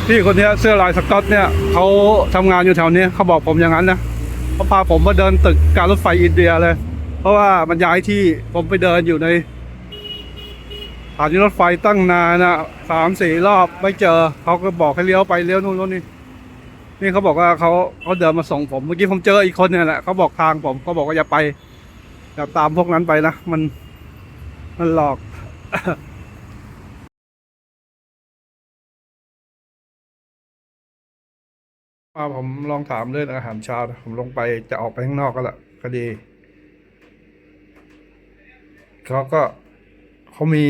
พี่คนนี้เสื้อลายสก๊อตเนี่ยเขาทำงานอยู่แถวนี้เขาบอกผมอย่างนั้นนะเขาพาผมมาเดินตึกการรถไฟอินเดียเลยเพราะว่ามันย้ายที่ผมไปเดินอยู่ในสถานีรถไฟตั้งนานนะ3-4 รอบไม่เจอเขาก็บอกให้เลี้ยวไปเลี้ยวนู่นนี่นี่เขาบอกว่าเขาเดินมาส่งผมเมื่อกี้ผมเจออีกคนเนี่ยแหละเขาบอกทางผมเขาบอกว่าอย่าไปอย่าตามพวกนั้นไปนะมันหลอกผมลองถามเรื่องอาหารเช้าผมลงไปจะออกไปข้างนอกก็แหละก็ดีเขามี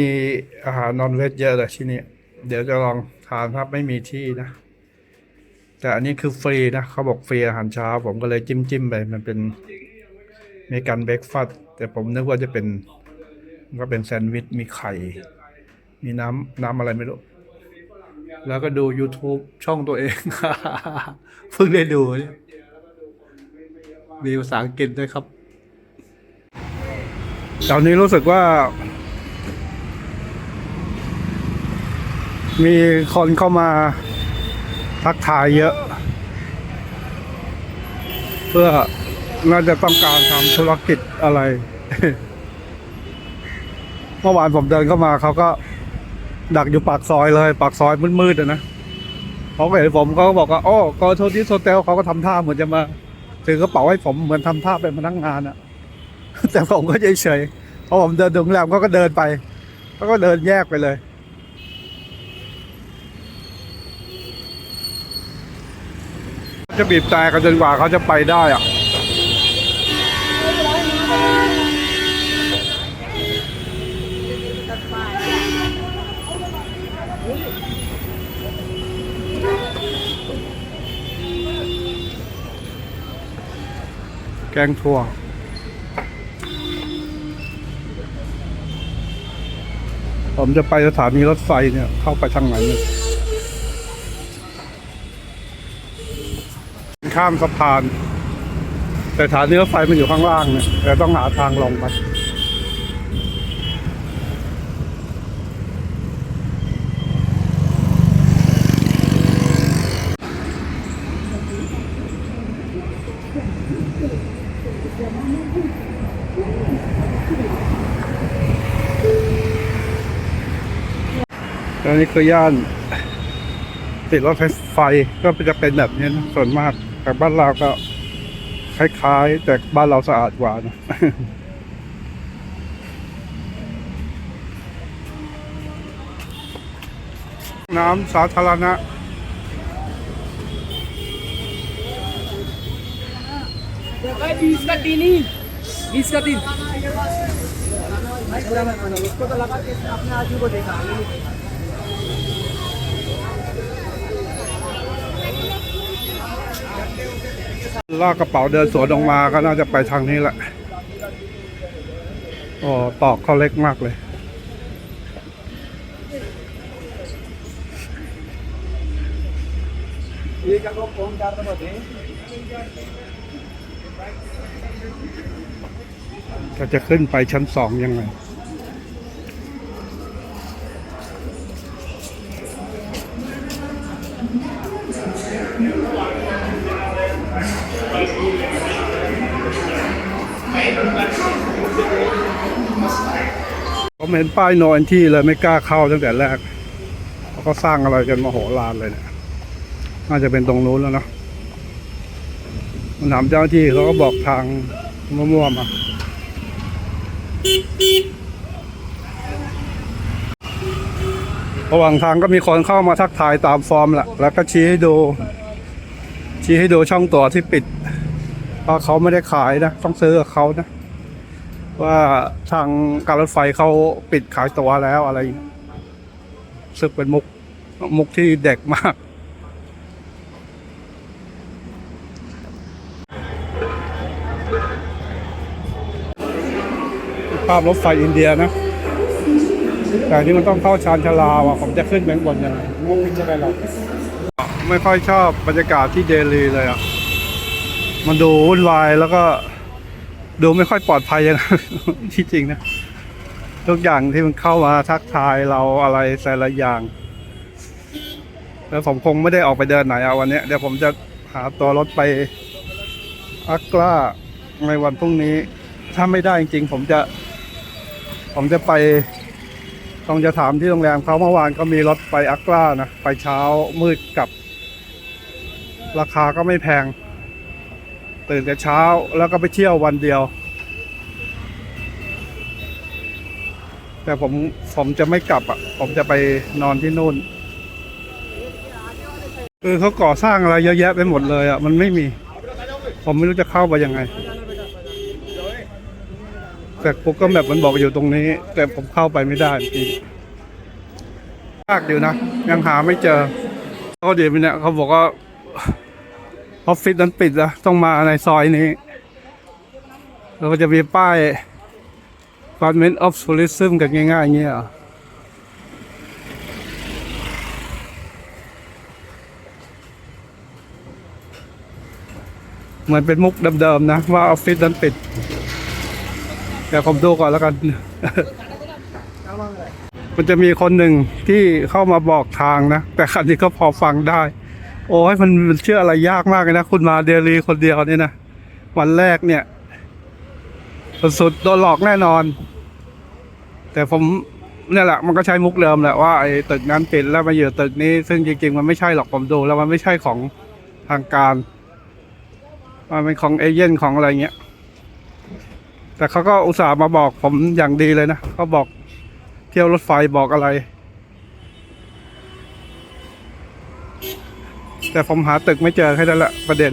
อาหารนอนเวจเยอะเลยที่นี่เดี๋ยวจะลองทานครับไม่มีที่นะแต่อันนี้คือฟรีนะเขาบอกฟรีอาหารเช้าผมก็เลยจิ้มไปมันเป็นเมกันเบรกฟาสต์แต่ผมนึกว่าจะเป็นก็เป็นแซนด์วิชมีไข่มีน้ำอะไรไม่รู้แล้วก็ดู YouTube ช่องตัวเอง เพิ่งได้ดูเนี่ยมีภาษาอังกฤษด้วยครับตอนนี้รู้สึกว่ามีคนเข้ามาทักทายเยอะ เพื่อน่าจะต้องการทำธุรกิจอะไร เมื่อวานผมเดินเข้ามาเขาก็ดักอยู่ปากซอยเลยปากซอยมืดๆนะเขาเห็นผมเขาก็บอกว่าโอ้กอโทดิสโฮเทลเขาก็ทำท่าเหมือนจะมาถือกระเป๋าให้ผมเหมือนทำท่าเป็นพนักงานอะ แต่ผมก็เฉยๆพอผมเดินถึงโรงแรมเขาก็เดินไปเขาก็เดินแยกไปเลยจะบีบแต่กันจนกว่าเขาจะไปได้อะแกงถั่วผมจะไปสถานีรถไฟเนี่ยเข้าไปทางไหนเนี่ยข้ามสะพานแต่สถานีรถไฟมันอยู่ข้างล่างเนี่ยแต่ต้องหาทางลงไปแล้วนี่คือย่านติดรถไฟก็จะเป็นแบบนี้นะส่วนมากแต่บ้านเราก็คล้ายๆแต่บ้านเราสะอาดกว่านะ น้ำสาธารณะबीस का तीन ही 20 का तीन उसको तो लगा कि अपने आदमी को देखा ลากกระเป๋าเดินสวนออกมาก็น่าจะไปทางนี้แหละโอ้ตอกเขาเล็กมากเลยจะขึ้นไปชั้น2ยังไงผมเห็นป้ายโนเอนที่เลยไม่กล้าเข้าตั้งแต่แรกเขาก็สร้างอะไรกันมโหฬารเลยเนี่ยน่าจะเป็นตรงนู้นแล้วเนาะมันถามเจ้าหน้าที่เขาก็บอกทางมั่วๆมาระหว่างทางก็มีคนเข้ามาทักทายตามฟอร์มแหละแล้วก็ชี้ให้ดูช่องตั๋วที่ปิดเพราะเขาไม่ได้ขายนะต้องซื้อกับเขานะว่าทางการรถไฟเขาปิดขายตั๋วแล้วอะไรซึ่งเป็นมุกที่เด็กมากภาพรถไฟอินเดียนะแต่นี่มันต้องเข้าชานชาลาว่ะผมจะขึ้นแบงบนยังไงไม่ค่อยชอบบรรยากาศที่เดลีเลยอ่ะมันดูวุ่นวายแล้วก็ดูไม่ค่อยปลอดภัยยังที่จริงนะทุกอย่างที่มันเข้ามาทักทายเราอะไรแต่ละอย่าง แล้วผมคงไม่ได้ออกไปเดินไหนเอาวันนี้เดี๋ยวผมจะหาตัวรถไปอักราในวันพรุ่งนี้ถ้าไม่ได้จริงๆผมจะไปต้องจะถามที่โรงแรมเขาเมื่อวานก็มีรถไปอักรานะไปเช้ามืดกับราคาก็ไม่แพงตื่นแต่เช้าแล้วก็ไปเที่ยววันเดียวแต่ผมจะไม่กลับอ่ะผมจะไปนอนที่นู่นคือเขาก่อสร้างอะไรเยอะแยะไปหมดเลยอ่ะมันไม่มีผมไม่รู้จะเข้าไปยังไงแต่Google Mapมันบอกอยู่ตรงนี้แต่ผมเข้าไปไม่ได้จริงยากอยู่นะยังหาไม่เจอเขาเดี๋ยวเนี่ยเขาบอกว่าออฟฟิศนั้นปิดนะต้องมาในซอยนี้แล้วก็จะมีป้าย Department of Tourism กันง่ายๆอย่างเงี้ยเหมือนเป็นมุกเดิมๆนะว่าออฟฟิศนั้นปิดแต่ผมดูก่อนแล้วกัน มันจะมีคนหนึ่งที่เข้ามาบอกทางนะแต่คันนี้ก็พอฟังได้โอ้ยมันเชื่ออะไรยากมากเลยนะคุณมาเดลีคนเดียวนี่นะวันแรกเนี่ยสุดๆโดนหลอกแน่นอนแต่ผมเนี่ยแหละมันก็ใช้มุกเดิมแหละว่าไอ้ตึกนั้นปิดแล้วมาอยู่ตึกนี้ซึ่งจริงๆมันไม่ใช่หรอกผมดูแล้วมันไม่ใช่ของทางการมันเป็นของเอเย่นของอะไรเงี้ยแต่เขาก็อุตส่าห์มาบอกผมอย่างดีเลยนะเขาบอกเที่ยวรถไฟบอกอะไรแต่ผมหาตึกไม่เจอแค่นั้นแหละประเด็น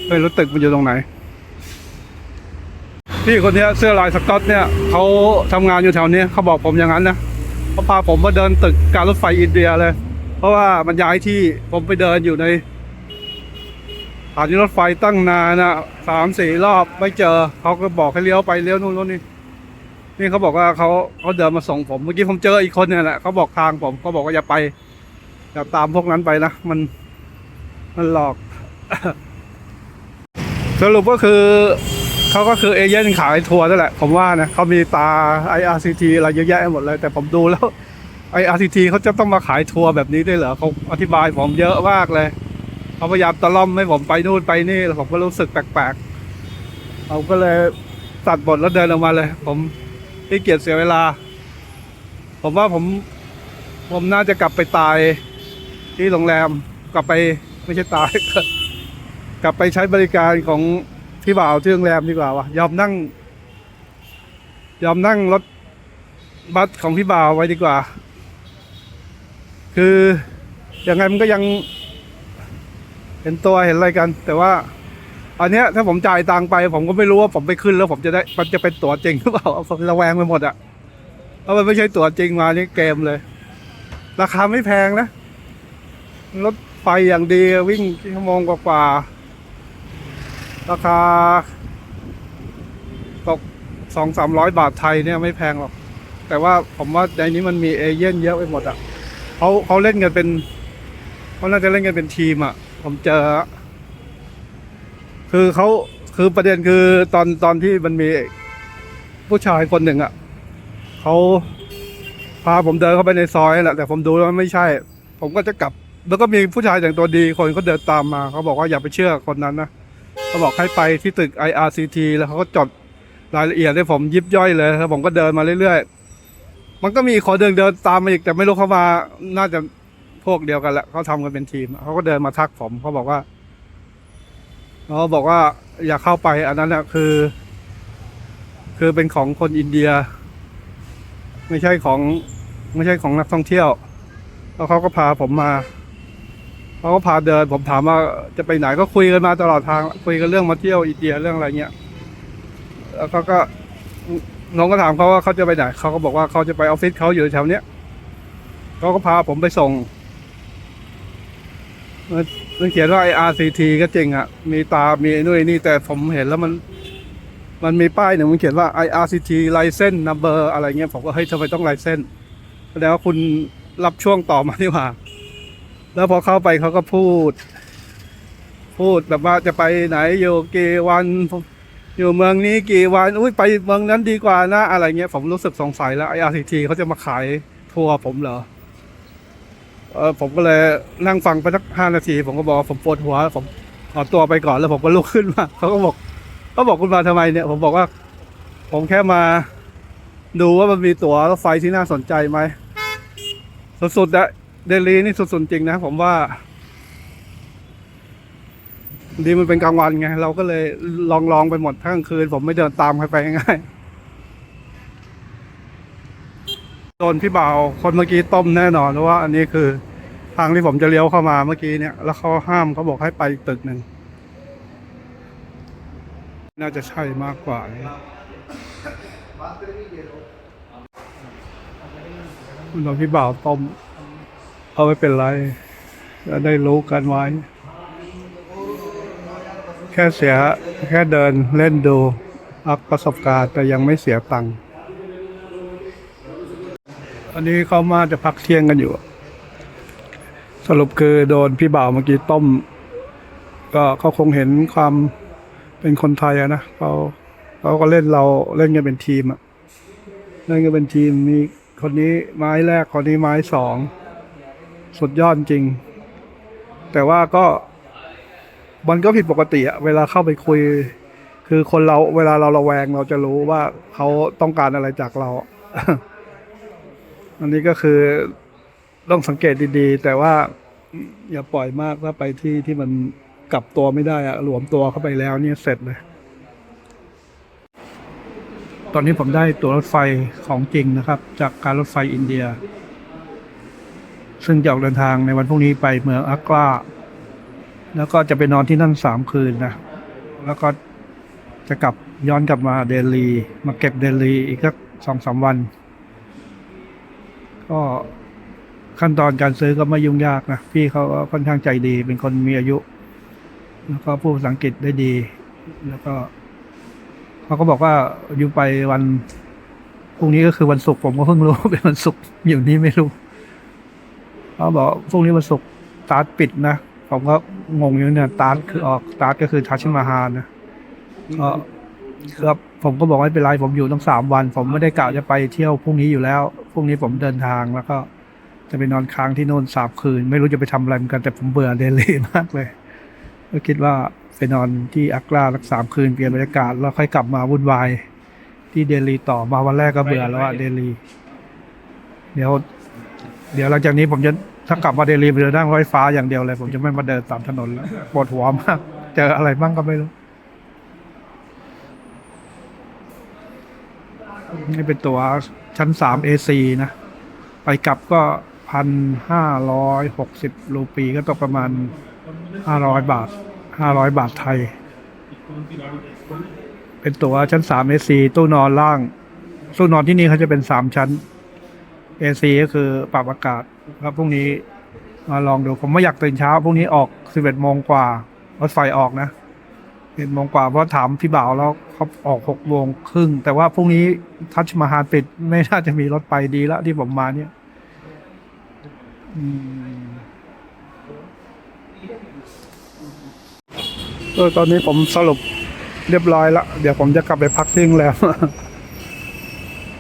ไม่รู้ตึกมันอยู่ตรงไหนพี่คนนี้เสื้อลายสก๊อตเนี่ยเขาทำงานอยู่แถวนี้เขาบอกผมอย่างนั้นนะเขาพาผมมาเดินตึกการรถไฟอินเดียเลยเพราะว่ามันย้ายที่ผมไปเดินอยู่ในสถานีรถไฟตั้งนานนะ3-4 รอบไม่เจอเขาก็บอกให้เลี้ยวไปเลี้ยวนู่นนี่เขาบอกว่าเขาเดินมาส่งผมเมื่อกี้ผมเจออีกคนเนี่ยแหละเขาบอกทางผมเขาบอกว่าอย่าไปอย่าตามพวกนั้นไปนะมันหลอก สรุปก็คือเขาก็คือเอเย่นขายทัวร์นั่นแหละผมว่านะเขามีตา IRCT อะไรเยอะแยะหมดเลยแต่ผมดูแล้ว IRCT เขาจะต้องมาขายทัวร์แบบนี้ได้เหรอเขาอธิบายผมเยอะมากเลยเขาพยายามตะล่อมให้ผมไปนู่นไปนี่ผมก็รู้สึกแปลกๆเขาก็เลยตัดบทแล้วเดินออกมาเลยผมขี้เกียจเสียเวลาผมว่าผมน่าจะกลับไปตายที่โรงแรมกลับไปไม่ใช่ตาย กลับไปใช้บริการของพี่บ่าวที่โรงแรมดีกว่าวะยอมนั่งรถบัสของพี่บ่าวไว้ดีกว่าคือยังไงมันก็ยังเห็นตัวเห็นอะไรกันแต่ว่าอันเนี้ยถ้าผมจ่ายตังค์ไปผมก็ไม่รู้ว่าผมไปขึ้นแล้วผมมันจะเป็นตั๋วจริงหรือเปล่าผมระแวงไปหมดอ่ะเพราะมันไม่ใช่ตั๋วจริงมานี่เกมเลยราคาไม่แพงนะรถไฟอย่างดีวิ่งชั่วโมงกว่าราคาตก200-300 บาทไทยเนี่ยไม่แพงหรอกแต่ว่าผมว่าในนี้มันมีเอเย่นเยอะไปหมดอ่ะเขาเล่นกันเป็นเขาน่าจะเล่นกันเป็นทีมอ่ะผมเจอคือประเด็นคือตอนที่มันมีผู้ชายคนหนึ่งอ่ะเขาพาผมเดินเข้าไปในซอยแหละแต่ผมดูแล้วมันไม่ใช่ผมก็จะกลับแล้วก็มีผู้ชายแต่งตัวดีคนก็เดินตามมาเขาบอกว่าอย่าไปเชื่อคนนั้นนะเขาบอกให้ไปที่ตึก IRCT แล้วเขาก็จดรายละเอียดให้ผมยิบย่อยเลยแล้วผมก็เดินมาเรื่อยๆมันก็มีคนเดินตามมาอีกแต่ไม่รู้เขามาน่าจะพวกเดียวกันแหละเขาทำกันเป็นทีมเขาก็เดินมาทักผมเขาบอกว่าอย่าเข้าไปอันนั้นนะคือเป็นของคนอินเดียไม่ใช่ของนักท่องเที่ยวแล้วเขาก็พาผมมาเขาก็พาเดินผมถามว่าจะไปไหนก็คุยกันมาตลอดทางคุยกันเรื่องมาเที่ยวอินเดียเรื่องอะไรเงี้ยแล้วเขาก็น้องก็ถามเขาว่าเขาจะไปไหนเขาก็บอกว่าเขาจะไปออฟฟิศเขาอยู่แถวเนี้ยเขาก็พาผมไปส่งมันเขียนว่า IRCT ก็จริงอ่ะมีตามีนู่นนี่แต่ผมเห็นแล้วมันมีป้ายหนึ่งมันเขียนว่า IRCT license number อะไรเงี้ยผมก็เฮ้ยทำไมต้อง license แสดงว่าคุณรับช่วงต่อมาดีกว่าแล้วพอเข้าไปเขาก็พูดแบบว่าจะไปไหนอยู่กี่วันอยู่เมืองนี้กี่วันอุ้ยไปเมืองนั้นดีกว่านะอะไรเงี้ยผมรู้สึกสงสัยแล้ว IRCT เขาจะมาขายทัวร์ผมเหรอ ผมก็เลยนั่งฟังไปสัก5 นาทีผมก็บอกว่าผมปวดหัวผมขอตัวไปก่อนแล้วผมก็ลุกขึ้นมาเขาก็บอกคุณมาทำไมเนี่ยผมบอกว่าผมแค่มาดูว่ามันมีตั๋วรถไฟที่น่าสนใจไหมสุดๆอะเดลีนี่สุดๆจริงนะผมว่าดีมันเป็นกลางวันไงเราก็เลยลองไปหมดทั้งคืนผมไม่เดินตามใครไปง่ายๆโดนพี่บ่าวคนเมื่อกี้ต้มแน่นอนเพราะว่าอันนี้คือทางที่ผมจะเลี้ยวเข้ามาเมื่อกี้เนี่ยแล้วเขาห้ามเขาบอกให้ไปอีกตึกหนึ่งน่าจะใช่มากกว่าโดนพี่บ่าวต้มเอาไม่เป็นไรจะได้รู้กันไว้แค่เสียแค่เดินเล่นดูอัพประสบการณ์แต่ยังไม่เสียตังค์อันนี้เขามาจะพักเที่ยงกันอยู่สรุปคือโดนพี่บ่าวเมื่อกี้ต้มก็เขาคงเห็นความเป็นคนไทยอะนะเขาก็เล่นเราเล่นกันเป็นทีมอะเล่นกันเป็นทีมมีคนนี้ไม้แรกคนนี้ไม้สองสุดยอดจริงแต่ว่าก็มันก็ผิดปกติอะเวลาเข้าไปคุยคือคนเราเวลาเราระแวงเราจะรู้ว่าเขาต้องการอะไรจากเรา อันนี้ก็คือต้องสังเกตดีๆแต่ว่าอย่าปล่อยมากถ้าไปที่มันกลับตัวไม่ได้อะหลวมตัวเข้าไปแล้วเนี่ยเสร็จเลยตอนนี้ผมได้ตั๋วรถไฟของจริงนะครับจากการรถไฟอินเดียซึ่งจะออกเดินทางในวันพรุ่งนี้ไปเมืองอักราแล้วก็จะไปนอนที่นั่น3 คืนนะแล้วก็จะย้อนกลับมาเดลีมาเก็บเดลีอีกสัก2-3 วันก็ขั้นตอนการซื้อก็ไม่ยุ่งยากนะพี่เขาก็ค่อนข้างใจดีเป็นคนมีอายุแล้วก็พูดภาษาอังกฤษได้ดีแล้วก็เขาก็บอกว่าอยู่ไปวันพรุ่งนี้ก็คือวันศุกร์ผมก็เพิ่งรู้ เป็นวันศุกร์อยู่นี่ไม่รู้เขาบอกพรุ่งนี้วันศุกร์ตาร์ทปิดนะผมก็งงอยู่เนี่ยตาร์ทคือออกตาร์ทก็คือทัชมาฮาลนะก็ครับผมก็บอกไม่เป็นไรผมอยู่ตั้ง3 วันผมไม่ได้กะจะไปเที่ยวพรุ่งนี้อยู่แล้วพรุ่งนี้ผมเดินทางแล้วก็จะไปนอนค้างที่โน่น3 คืนไม่รู้จะไปทำอะไรเหมือนกันแต่ผมเบื่อเดลีมากเลยก็คิดว่าไปนอนที่อักราสัก3 คืนเปลี่ยนบรรยากาศแล้วค่อยกลับมาวุ่นวายที่เดลีต่อมาวันแรกก็เบื่อแล้วอะเดลีเดี๋ยวหลังจากนี้ผมจะถ้ากลับมาเดลีผมจะนั่งรถไฟฟ้าอย่างเดียวเลยผมจะไม่มาเดินตามถนนแล้วปวดหัวมากเจออะไรบ้างก็ไม่รู้นี่เป็นตั๋วชั้น3 AC นะไปกลับก็1,560 รูปีก็ตกประมาณ500 บาทไทยเป็นตั๋วชั้น3 AC ตู้นอนล่างตู้นอนที่นี่เขาจะเป็น3 ชั้น AC ก็คือปรับอากาศครับพรุ่งนี้มาลองดูผมไม่อยากตื่นเช้าพรุ่งนี้ออก11 โมงกว่ารถไฟออกนะ11 โมงกว่าเพราะถามพี่บ่าวแล้วเขาออก6 โมงครึ่งแต่ว่าพรุ่งนี้ทัชมาฮาลปิดไม่น่าจะมีรถไปดีแล้วที่ผมมาเนี่ยตอนนี้ผมสรุปเรียบร้อยแล้วเดี๋ยวผมจะกลับไปพักที่โรงแรม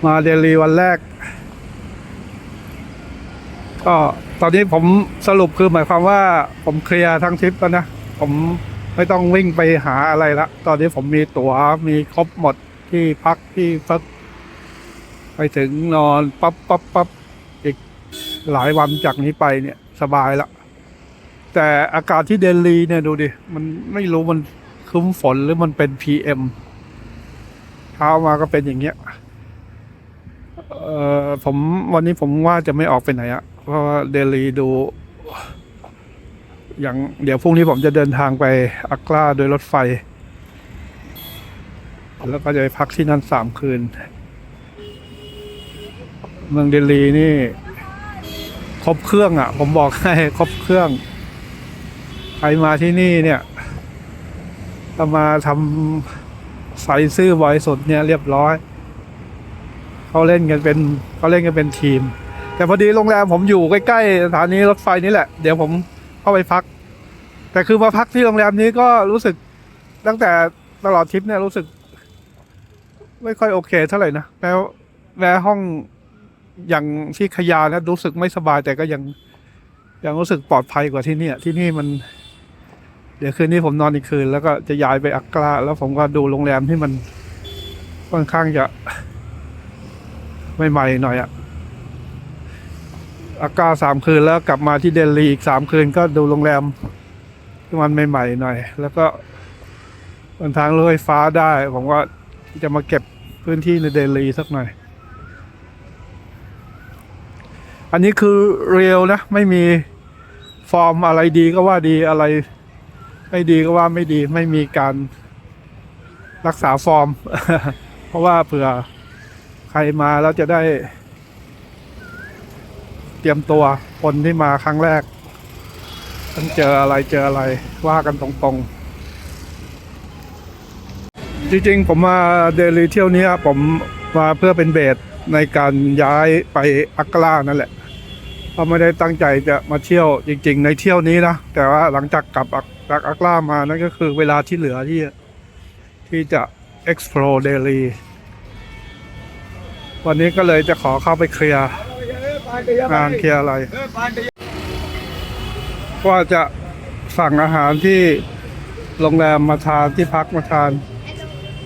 มาเดลีวันแรกก็ตอนนี้ผมสรุปคือหมายความว่าผมเคลียร์ทั้งทริปแล้วนะผมไม่ต้องวิ่งไปหาอะไรละตอนนี้ผมมีตั๋วมีครบหมดที่พักที่พักไปถึงนอนปั๊บอีกหลายวันจากนี้ไปเนี่ยสบายละแต่อากาศที่เดลีเนี่ยดูดิมันไม่รู้มันครึ้มฝนหรือมันเป็น PM เช้ามาก็เป็นอย่างเงี้ยผมวันนี้ผมว่าจะไม่ออกไปไหนอะเพราะว่าเดลีดูอย่างเดี๋ยวพรุ่งนี้ผมจะเดินทางไปอักราโดยรถไฟแล้วก็จะไปพักที่นั่น3 คืนเมืองเดลีนี่ครบเครื่องอ่ะผมบอกให้ครบเครื่องใครมาที่นี่เนี่ยถ้ามาทำใส่ซื่อบริสุทธิ์เนี่ยเรียบร้อยเขาเล่นกันเป็นทีมแต่พอดีโรงแรมผมอยู่ใกล้ๆสถานีรถไฟนี่แหละเดี๋ยวผมเข้าไปพักแต่คือมาพักที่โรงแรมนี้ก็รู้สึกตั้งแต่ตลอดทริปเนี่ยรู้สึกไม่ค่อยโอเคเท่าไหร่นะแม้ห้องอย่างที่ขยานะรู้สึกไม่สบายแต่ก็ ยังรู้สึกปลอดภัยกว่าที่นี่ที่นี่มัน เดี๋ยวคืนนี้ผมนอนอีกคืนแล้วก็จะย้ายไปอักกราแล้วผมก็ดูโรงแรมที่มันค่อนข้างจะใหม่ๆหน่อยอะอักกรา3 คืนแล้วกลับมาที่เดลีอีก3 คืนก็ดูโรงแรมที่มันใหม่ๆหน่อยแล้วก็บนทางรถไฟฟ้าได้ผมว่าจะมาเก็บพื้นที่ในเดลีสักหน่อยอันนี้คือเรียลนะไม่มีฟอร์มอะไรดีก็ว่าดีอะไรไม่ดีก็ว่าไม่ดีไม่มีการรักษาฟอร์ม เพราะว่าเผื่อใครมาแล้วจะได้เตรียมตัวคนที่มาครั้งแรกต้องเจออะไรว่ากันตรงๆจริงๆผมมาเดลีเที่ยวนี้ผมมาเพื่อเป็นเบสในการย้ายไปอักกรานั่นแหละเพราะไม่ได้ตั้งใจจะมาเที่ยวจริงๆในเที่ยวนี้นะแต่ว่าหลังจากกลับจากอักกรามานั่นก็คือเวลาที่เหลือที่จะ explore เดลีวันนี้ก็เลยจะขอเข้าไปเคลียร์งานเคลียร์อะไรว่าจะสั่งอาหารที่โรงแรมมาทานที่พักมาทาน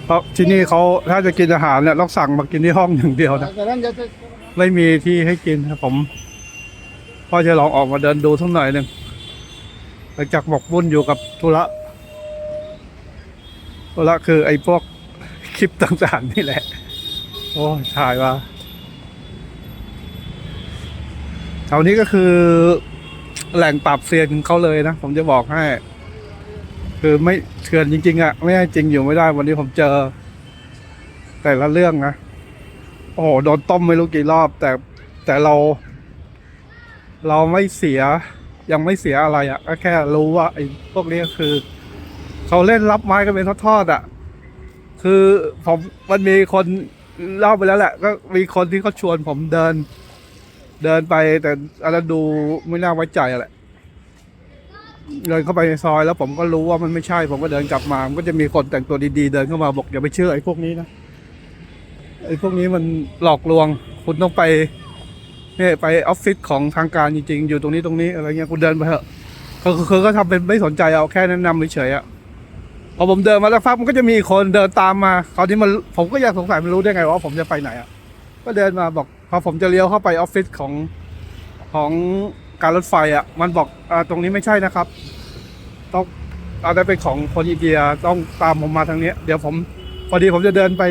เพราะที่นี่เขาถ้าจะกินอาหารเนี่ยต้องสั่งมากินที่ห้องอย่างเดียวนะไม่มีที่ให้กินครับผมก็จะลองออกมาเดินดูสักหน่อยหนึ่งหลังจากหมกมุ่นอยู่กับธุระคือไอ้พวกคลิปต่างๆนี่แหละโอ้ถ่ายมาแถวนี้ก็คือแหล่งปราบเซียนเขาเลยนะผมจะบอกให้คือไม่เถื่อนจริงๆอ่ะไม่ให้จริงอยู่ไม่ได้วันนี้ผมเจอแต่ละเรื่องนะโอ้โหโดนต้มไม่รู้กี่รอบแต่เราไม่เสียยังไม่เสียอะไรอ่ะก็แค่รู้ว่าไอ้พวกนี้ก็คือเขาเล่นรับไม้กันเป็นทอดๆอ่ะคือมันมีคนเล่าไปแล้วแหละก็มีคนที่เขาชวนผมเดินไปแต่อะไรดูไม่น่าไว้ใจแหละเดินเข้าไปในซอยแล้วผมก็รู้ว่ามันไม่ใช่ผมก็เดินกลับมามันก็จะมีคนแต่งตัวดีๆเดินเข้ามาบอกอย่าไปเชื่อไอ้พวกนี้นะไอ้พวกนี้มันหลอกลวงคุณต้องไปเนี่ยไปออฟฟิศของทางการจริงๆอยู่ตรงนี้อะไรเงี้ยคุณเดินไปเถอะคือก็ทำเป็นไม่สนใจเอาแค่แนะนำเฉยๆอ่ะพอผมเดินมาแล้วพักมันก็จะมีคนเดินตามมาคราวนี้ผมก็อยากสงสัยมันรู้ได้ไงว่าผมจะไปไหนอ่ะก็เดินมาบอกพอผมจะเลี้ยวเข้าไปออฟฟิศของการรถไฟอ่ะมันบอกตรงนี้ไม่ใช่นะครับต้องเอาได้เป็นของคนอินเดียต้องตามผมมาทางนี้เดี๋ยวพอดีผมจะเดินไป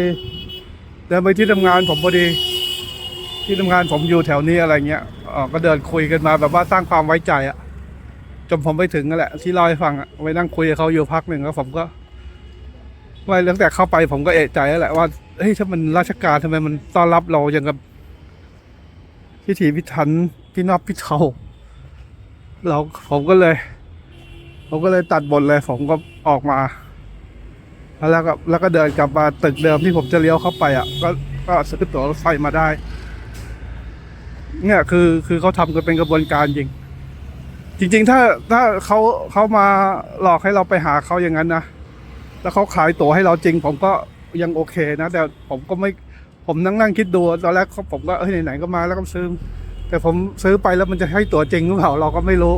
ที่ทำงานผมพอดีที่ทำงานผมอยู่แถวนี้อะไรเงี้ยก็เดินคุยกันมาแบบว่าสร้างความไว้ใจอ่ะจนผมไปถึงนั่นแหละที่เล่าให้ฟังอ่ะไปนั่งคุยกับเขาอยู่พักหนึ่งแล้วผมก็ไม่ตั้งแต่เข้าไปผมก็เอะใจแล้วแหละว่าเฮ้ยถ้ามันราชการทำไมมันต้อนรับเราอย่างกับพิถีพิถันพี่นอบพี่เทาผมก็เลยตัดบทเลยผมก็ออกมาแล้วก็เดินกลับมาตึกเดิมที่ผมจะเลี้ยวเข้าไปอ่ะก็ซื้อตั๋วรถไฟมาได้เนี่ยคือเขาทำกันเป็นกระบวนการจริงถ้าเขามาหลอกให้เราไปหาเขาอย่างนั้นนะแล้วเขาขายตั๋วให้เราจริงผมก็ยังโอเคนะแต่ผมนั่งคิดดูตอนแรกผมก็ไหนๆก็มาแล้วก็ซื้อแต่ผมซื้อไปแล้วมันจะให้ตั๋วจริงหรือเปล่าเราก็ไม่รู้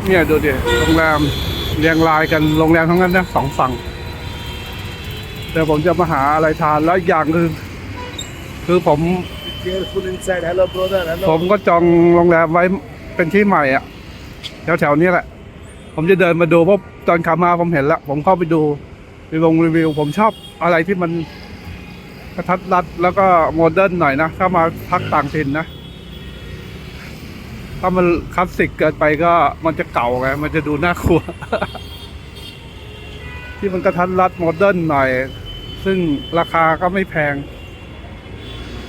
เนี่ยดูดิโรงแรมเรียงรายกันโรงแรมทั้งนั้นนะ2 ฝั่งแต่ผมจะมาหาอะไรทานแล้วอีกอย่างคือผม Careful inside. Hello, brother. ผมก็จองโรงแรมไว้เป็นที่ใหม่อ่ะแถวนี้แหละผมจะเดินมาดูเพราะตอนขับมาผมเห็นแล้วผมเข้าไปดูรีวิวผมชอบอะไรที่มันกระทัดรัดแล้วก็โมเดิร์นหน่อยนะถ้ามาพักต่างถิ่นนะถ้ามันคลาสสิกเกินไปก็มันจะเก่าไงมันจะดูน่ากลัว ที่มันกระทัดรัดโมเดิร์นหน่อยซึ่งราคาก็ไม่แพง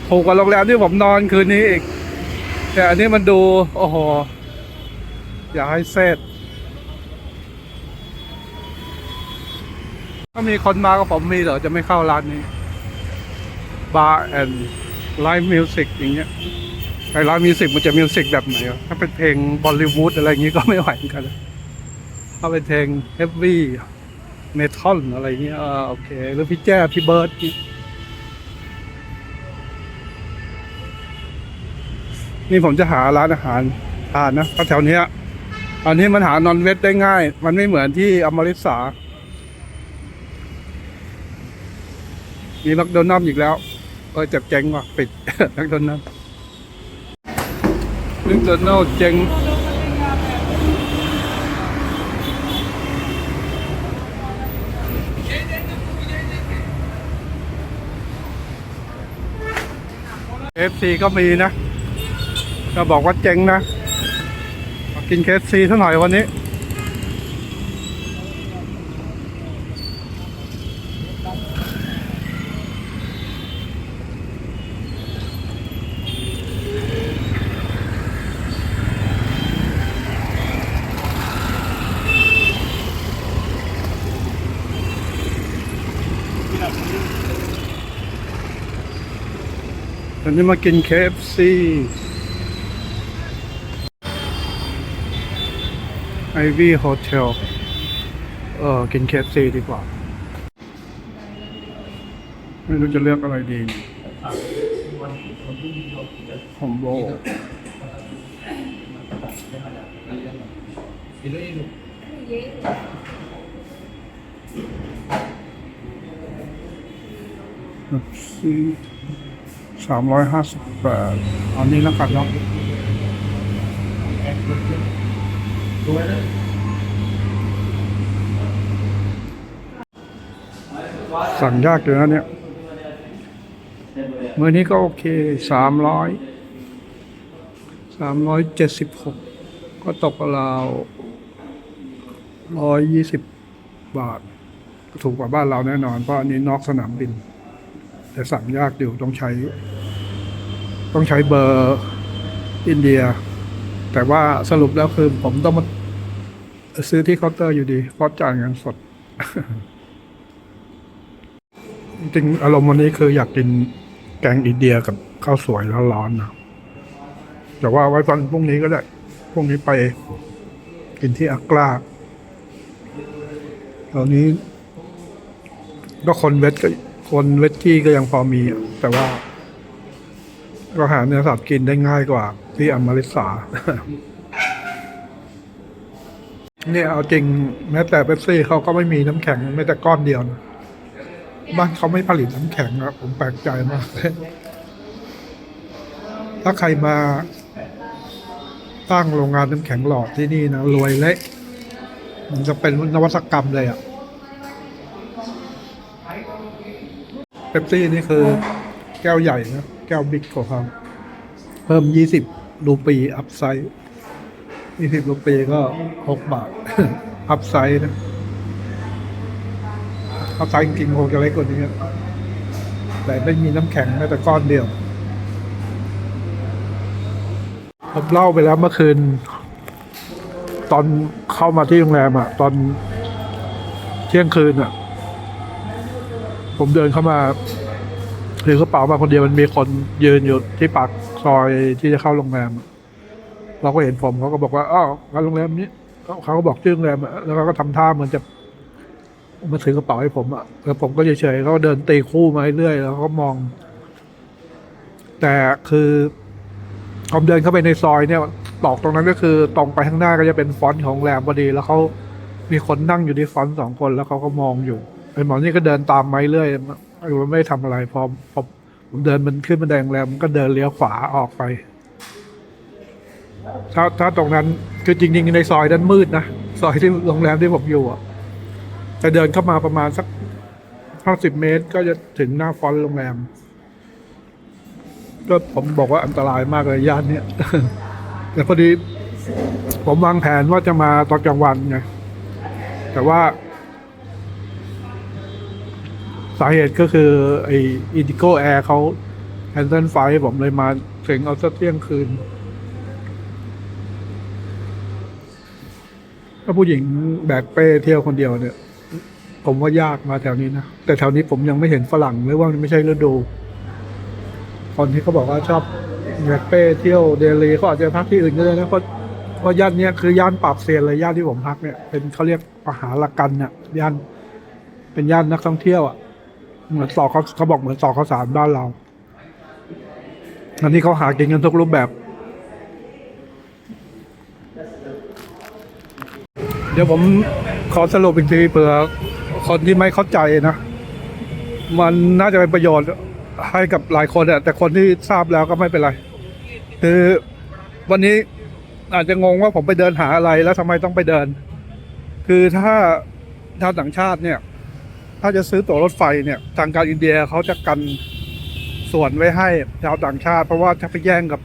ถูกกว่าโรงแรมที่ผมนอนคืนนี้อีกแต่อันนี้มันดูโอ้โหอยากให้เซตถ้ามีคนมาก็ผมมีเหรอจะไม่เข้าร้านนี้บาร์แอนด์ไลฟ์มิวสิกอย่างเงี้ยไอ้ร้านมิวสิกมันจะมิวสิกแบบไหนถ้าเป็นเพลงบอลลีวูดอะไรอย่างงี้ก็ไม่ไหวเหมือนกันถ้าเป็นเพลงเฮฟวี่เมทัลอะไรเงี้ยโอเคหรือพี่แจ้พี่เบิร์ด นี่ผมจะหาร้านอาหารทานนะเพราะแถวเนี้ยอันนี้มันหานอนเวจได้ง่าย มันไม่เหมือนที่อมฤตสามีแมคโดนัลด์อีกแล้วเจ็บเจ๊งว่ะปิด แมคโดนัลด์เจ๊งKFC ก็มีนะจะบอกว่าเจ๊งนะมากิน KFC ซะหน่อยวันนี้วันนี้มากิน KFC Ivy Hotel กิน KFC ดีกว่าไม่รู้จะเลือกอะไรดีคอมโบ358อันนี้แล้วกันเนาะสั่งยากอยู่นะเนี่ยมื้อนี้ก็โอเค376ก็ตกราว120 บาทถูกกว่าบ้านเราแน่นอนเพราะอันนี้นอกสนามบินแต่สั่งยากอยู่ต้องใช้เบอร์อินเดียแต่ว่าสรุปแล้วคือผมต้องมาซื้อที่เคาน์เตอร์อยู่ดีเพราะจ่ายเงินสด จริงๆอารมณ์วันนี้คืออยากกินแกงอินเดียกับข้าวสวยร้อนๆนะแต่ว่าไว้วันพรุ่งนี้ก็ได้พรุ่งนี้ไปกินที่อักราตอนนี้ก็คนเวจจี้ก็ยังพอมีแต่ว่าก็หาเนื้อสัตว์กินได้ง่ายกว่าที่อมฤตสา เนี่ยเอาจริงแม้แต่เป๊ปซี่เขาก็ไม่มีน้ำแข็งแม้แต่ก้อนเดียวนะบ้านเขาไม่ผลิตน้ำแข็งนะผมแปลกใจมาก ถ้าใครมาตั้งโรงงานน้ำแข็งหลอดที่นี่นะรวยเละมันจะเป็นนวัตกรรมเลยอ่ะเป๊ปซี่นี่คือแก้วใหญ่นะแก้วบิ๊กของเขาเพิ่ม20 รูปีอัพไซด์20 รูปีก็6 บาท อัพไซด์นะอัพไซด์จริงๆคงจะเล็กกว่านี้แต่ไม่มีน้ำแข็งแม้แต่ก้อนเดียวผมเล่าไปแล้วเมื่อคืนตอนเข้ามาที่โรงแรมอ่ะตอนเที่ยงคืนอ่ะผมเดินเข้ามาถือกระเป๋ามาคนเดียวมันมีคนยืนอยู่ที่ปากซอยที่จะเข้าโรงแรมเราก็เห็นผมเขาก็บอกว่าอ้าวโรงแรมนี้เขาก็บอกชื่อโรงแรมแล้วเขาก็ทำท่าเหมือนจะมาถือกระเป๋าให้ผมอ่ะแล้วผมก็เฉยๆเขาเดินตีคู่มาเรื่อยๆแล้วก็มอง แต่คือผมเดินเข้าไปในซอยเนี่ยตอกตรงนั้นก็คือตรงไปข้างหน้าก็จะเป็นฟอนต์ของโรงแรมพอดีแล้วเขามีคนนั่งอยู่ที่ฟอนต์2 คนแล้วเขาก็มองอยู่ไอ้หมอนี่ก็เดินตามมาเรื่อยไม่ทำอะไรพอผมเดินมันขึ้นบันไดโรงแรมมันก็เดินเลี้ยวขวาออกไปถ้าตรงนั้นคือจริงๆในซอยนั้นมืดนะซอยที่โรงแรมที่ผมอยู่อ่ะแต่เดินเข้ามาประมาณสัก50 เมตรก็จะถึงหน้าฟอนต์โรงแรมก็ผมบอกว่าอันตรายมากเลยย่านเนี้ย แต่พอดีผมวางแผนว่าจะมาตอนกลางวันไงแต่ว่าสาเหตุก็คือไอ้อินดิโกแอร์เขาแคนเซิลไฟล์ผมเลยมาถึงเอาสักเที่ยงคืนถ้าผู้หญิงแบกเป้เที่ยวคนเดียวเนี่ยผมว่ายากมาแถวนี้นะแต่แถวนี้ผมยังไม่เห็นฝรั่งหรือว่าไม่ใช่ฤดูคนที่เขาบอกว่าชอบแบกเป้เที่ยวเดลีเขาอาจจะพักที่อื่นก็ได้นะเพราะย่านนี้คือย่านปราบเซียนเลยย่านที่ผมพักเนี่ยเป็นเขาเรียกมหาละกันเนี่ยย่านเป็นย่านนักท่องเที่ยวอ่ะเหมือนต่อเขาบอกเหมือนต่อข้าวสารบ้านเราอันนี้เขาหากินกันทุกรูปแบบ เดี๋ยวผมขอสรุปอีกทีเผื่อคนที่ไม่เข้าใจนะ มันน่าจะเป็นประโยชน์ให้กับหลายคนอะแต่คนที่ทราบแล้วก็ไม่เป็นไร คือวันนี้อาจจะงงว่าผมไปเดินหาอะไรแล้วทำไมต้องไปเดิน คือถ้าชาวต่างชาติเนี่ย ถ้าจะซื้อตั๋วรถไฟเนี่ยทางการอินเดียเขาจะกันส่วนไว้ให้ชาวต่างชาติ เพราะว่าถ้าไปแย่งกับ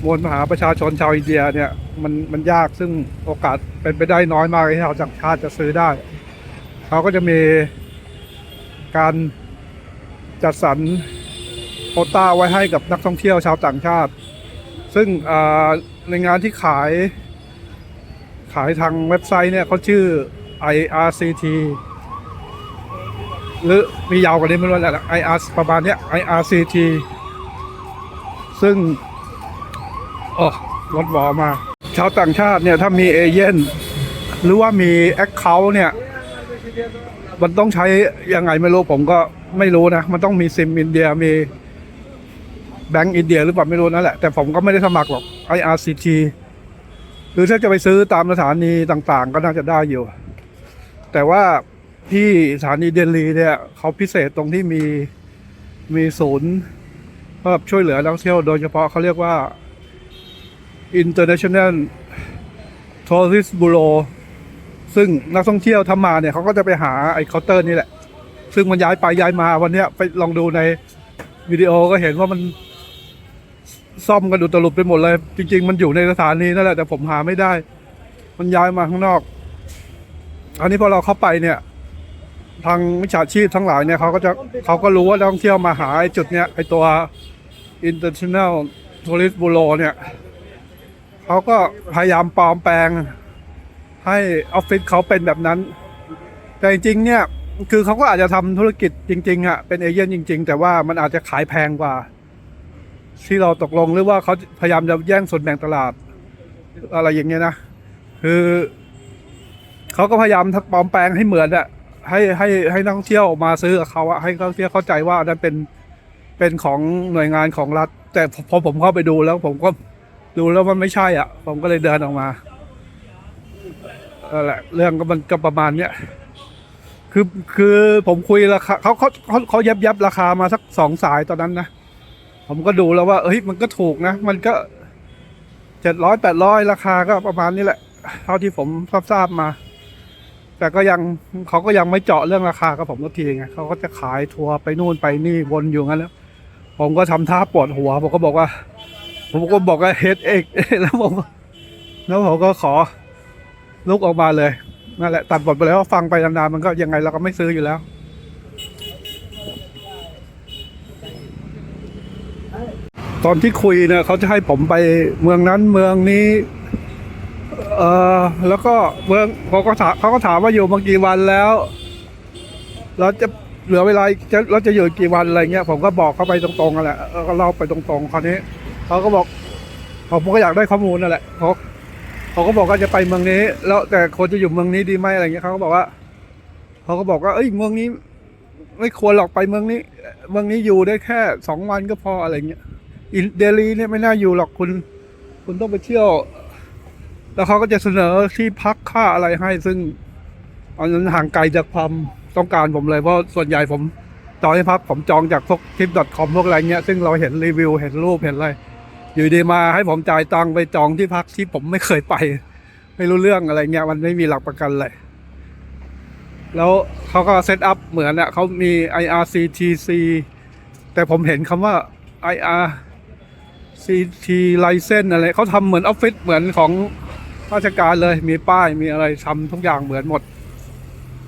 มวลมหาประชาชนชาวอินเดียเนี่ยมันยากซึ่งโอกาสเป็นไปได้น้อยมากที่ชาวต่างชาติจะซื้อได้เขาก็จะมีการจัดสรรโควต้าไว้ให้กับนักท่องเที่ยวชาวต่างชาติ ซึ่งในงานที่ขายทางเว็บไซต์เนี่ยเขาชื่อ IRCT หรือมียาวกว่านี้ไม่รู้แหละ IR ประมาณเนี้ย IRCT ซึ่งรถวอมาชาวต่างชาติเนี่ยถ้ามีเอเย่นหรือว่ามีแอคเคาท์เนี่ยมันต้องใช้ยังไงไม่รู้ผมก็ไม่รู้นะมันต้องมีซิมอินเดียมีแบงก์อินเดียหรือเปล่าไม่รู้นั่นแหละแต่ผมก็ไม่ได้สมัครหรอก IRCT หรือถ้าจะไปซื้อตามสถานีต่างๆก็น่าจะได้อยู่แต่ว่าที่สถานีเดลีเนี่ยเขาพิเศษตรงที่มีศูนย์เพื่อช่วยเหลือนักท่องเที่ยวโดยเฉพาะเขาเรียกว่า International Tourist Bureau ซึ่งนักท่องเที่ยวทำมาเนี่ยเขาก็จะไปหาไอ้เคาน์เตอร์นี่แหละซึ่งมันย้ายไปย้ายมาวันนี้ไปลองดูในวิดีโอก็เห็นว่ามันซ่อมกันอุตลุดไปหมดเลยจริงๆมันอยู่ในสถานีนั่นแหละแต่ผมหาไม่ได้มันย้ายมาข้างนอกอันนี้พอเราเข้าไปเนี่ยทางมิจฉาชีพทั้งหลายเนี่ยเขาก็รู้ว่านักท่องเที่ยวมาหาไอ้จุดเนี้ยไอ้ตัว International Tourist Bureau เนี่ยเขาก็พยายามปลอมแปลงให้ออฟฟิศเขาเป็นแบบนั้นแต่จริงๆเนี่ยคือเขาก็อาจจะทำธุรกิจจริงๆอ่ะเป็นเอเย่นจริงๆแต่ว่ามันอาจจะขายแพงกว่าที่เราตกลงหรือว่าเขาพยายามจะแย่งส่วนแบ่งตลาดอะไรอย่างเงี้ยนะคือเขาก็พยายามปลอมแปลงให้เหมือนอะให้นักท่องเที่ยวมาซื้อกับเขาอะให้นักท่องเที่ยวเข้าใจว่านั่นเป็นของหน่วยงานของรัฐแต่พอผมเข้าไปดูแล้วผมก็ดูแล้วมันไม่ใช่อ่ะผมก็เลยเดินออกมาแหละเรื่องก็มันก็ประมาณเนี้ยคือผมคุยราคาเขายับราคามาสัก2 สายตอนนั้นนะผมก็ดูแล้วว่าเฮ้ยมันก็ถูกนะมันก็700-800ราคาก็ประมาณนี้แหละเท่าที่ผมทราบมาแต่ก็ยังเขาก็ยังไม่เจาะเรื่องราคากับผมสักทีไงเขาก็จะขายทัวร์ไปนู่นไปนี่วนอยู่งั้นแล้วผมก็ทำท่าปวดหัวผมก็บอกว่าเฮดเอกแล้วผมก็ขอลุกออกมาเลยนั่นแหละตัดบทไปแล้วฟังไปนานๆมันก็ยังไงเราก็ไม่ซื้ออยู่แล้วตอนที่คุยเนี่ยเขาจะให้ผมไปเมืองนั้นเมืองนี้แล้วก็เมืองเขาก็ถามว่าอยู่มากี่วันแล้วเราจะเหลือเวลาเราจะอยู่กี่วันอะไรเงี้ยผมก็บอกเขาไปตรงๆนั่นแหละก็เล่าไปตรงๆคราวนี้เขาก็บอกผมก็อยากได้ข้อมูลนั่นแหละเขาก็บอกว่าจะไปเมืองนี้แล้วแต่คนจะอยู่เมืองนี้ดีไหมอะไรเงี้ยเขาก็บอกว่าเอ้ยเมืองนี้ไม่ควรหรอกไปเมืองนี้อยู่ได้แค่2 วันก็พออะไรเงี้ยเดลีเนี่ยไม่น่าอยู่หรอกคุณต้องไปเที่ยวแล้วเขาก็จะเสนอที่พักค่าอะไรให้ซึ่งอันนั้นห่างไกลจากความต้องการผมเลยเพราะส่วนใหญ่ผมจองที่พักผมจองจากพวก trip.com พวกอะไรเงี้ยซึ่งเราเห็นรีวิวเห็นรูปเห็นอะไรอยู่ดีมาให้ผมจ่ายตังค์ไปจองที่พักที่ผมไม่เคยไปไม่รู้เรื่องอะไรเงี้ยมันไม่มีหลักประกันเลยแล้วเขาก็เซตอัพเหมือนอ่ะเขามี IRCTC แต่ผมเห็นคำว่า IRCT license อะไรเขาทำเหมือนออฟฟิศเหมือนของราชการเลยมีป้ายมีอะไรทำทุกอย่างเหมือนหมด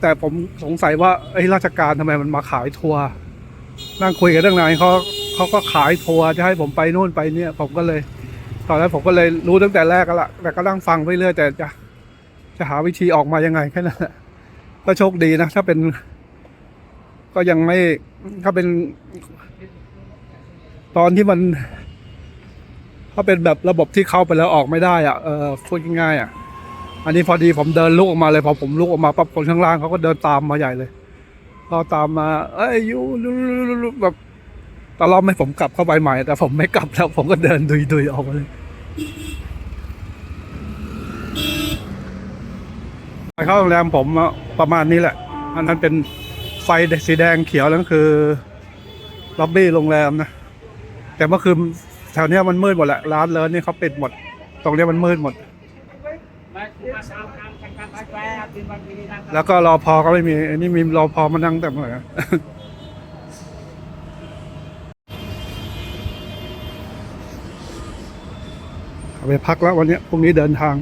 แต่ผมสงสัยว่าไอ้ราชการทำไมมันมาขายทัวร์นั่งคุยกันตั้งนานเขาก็ขายทัวร์จะให้ผมไปนู่นไปเนี่ยผมก็เลยตอนนั้นผมก็เลยรู้ตั้งแต่แรกแล้วล่ะแต่ก็นั่งฟังไปเรื่อยแต่จะหาวิธีออกมายังไงแค่นั้นแหละก็โชคดีนะถ้าเป็นก็ยังไม่ถ้าเป็นตอนที่มันถ้าเป็นแบบระบบที่เข้าไปแล้วออกไม่ได้อ่ะพูดง่ายๆอ่ะอันนี้พอดีผมเดินลุกออกมาเลยพอผมลุกออกมาปั๊บคนข้างล่างเขาก็เดินตามมาใหญ่เลยก็ตามมาเอ้ยยูแบบตลอดให้ผมกลับเข้าไปใหม่แต่ผมไม่กลับแล้วผมก็เดินดุยออกมาเลย ไปเข้าโรงแรมผมประมาณนี้แหละ อันนั้นเป็นไฟสีแดงเขียวนั่นคือล็อบบี้โรงแรมนะ แต่เมื่อคืนแถวเนี้ยมันมืดหมดแหละร้านเลิศนี่เขาปิดหมด ตรงเนี้ยมันมืดหมด แล้วก็รอพอก็ไม่มีอันนี้มีรอพอมานั่งแต่เมื่อไหร่ เอาไปพักแล้ววันเนี้ยพรุ่งนี้เดินทาง